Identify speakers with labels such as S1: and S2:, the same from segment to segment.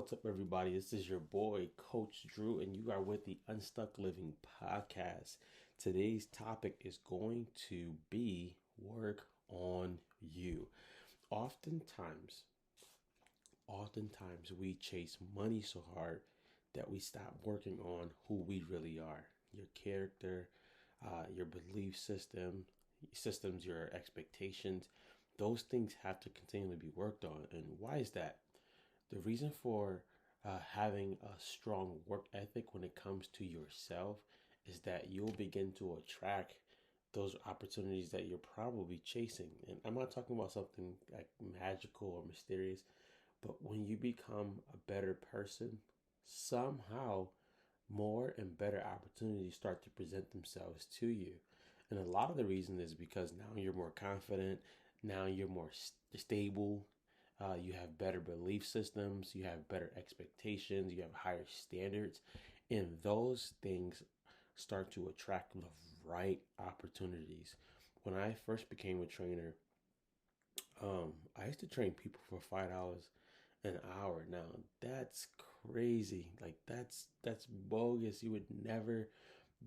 S1: What's up, everybody? This is your boy, Coach Drew, and you are with the Unstuck Living Podcast. Today's topic is going to be work on you. Oftentimes, oftentimes we chase money so hard that we stop working on who we really are. Your character, your belief systems, your expectations. Those things have to continually be worked on. And why is that? The reason for having a strong work ethic when it comes to yourself is that you'll begin to attract those opportunities that you're probably chasing. And I'm not talking about something like magical or mysterious, but when you become a better person, somehow more and better opportunities start to present themselves to you. And a lot of the reason is because now you're more confident, now you're more stable, you have better belief systems, you have better expectations, you have higher standards, and those things start to attract the right opportunities. When I first became a trainer, I used to train people for $5 an hour. Now that's crazy. Like that's bogus. You would never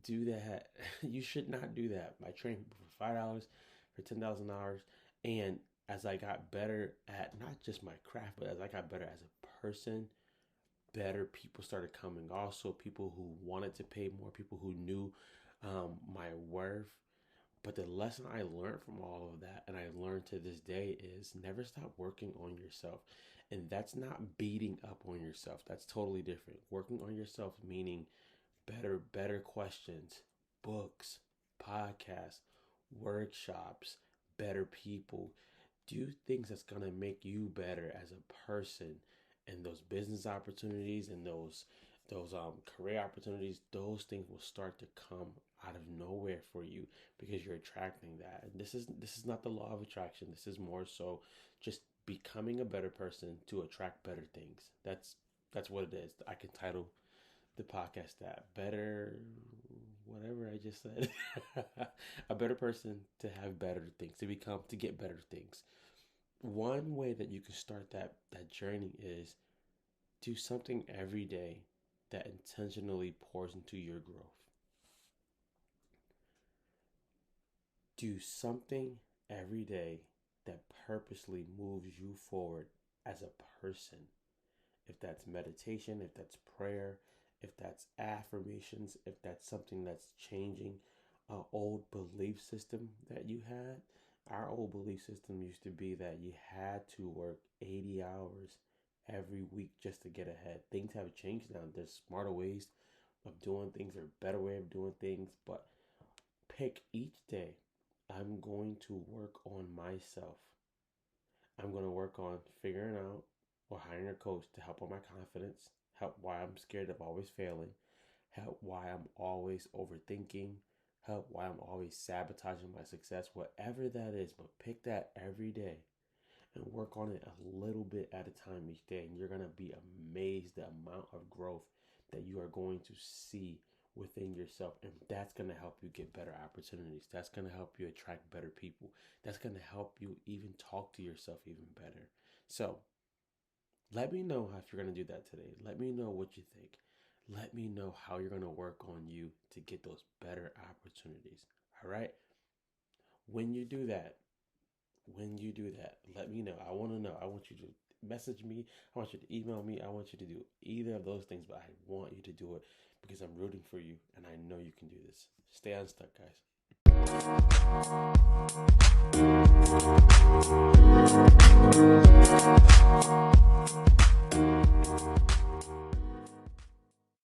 S1: do that. You should not do that. I trained people for $5 for 10,000 hours, and as I got better at not just my craft, but as I got better as a person, better people started coming. Also, people who wanted to pay more, people who knew my worth. But the lesson I learned from all of that, and I learned to this day, is never stop working on yourself. And that's not beating up on yourself. That's totally different. Working on yourself meaning better questions, books, podcasts, workshops, better people. Do things that's gonna make you better as a person, and those business opportunities and those career opportunities, those things will start to come out of nowhere for you because you're attracting that. And this is not the law of attraction. This is more so just becoming a better person to attract better things. That's what it is. I can title the podcast that better whatever I just said. A better person to have better things, to get better things. One way that you can start that journey is do something every day that intentionally pours into your growth. Do something every day that purposely moves you forward as a person. If that's meditation, if that's prayer, if that's affirmations, if that's something that's changing an old belief system that you had. Our old belief system used to be that you had to work 80 hours every week just to get ahead. Things have changed now. There's smarter ways of doing things, or better way of doing things, but pick each day. I'm going to work on myself. I'm going to work on figuring out or hiring a coach to help on my confidence, help why I'm scared of always failing, help why I'm always overthinking, help why I'm always sabotaging my success, whatever that is. But pick that every day and work on it a little bit at a time each day. And you're going to be amazed the amount of growth that you are going to see within yourself. And that's going to help you get better opportunities. That's going to help you attract better people. That's going to help you even talk to yourself even better. So let me know if you're going to do that today. Let me know what you think. Let me know how you're going to work on you to get those better opportunities. All right? When you do that, let me know. I want to know. I want you to message me. I want you to email me. I want you to do either of those things, but I want you to do it because I'm rooting for you and I know you can do this. Stay unstuck, guys.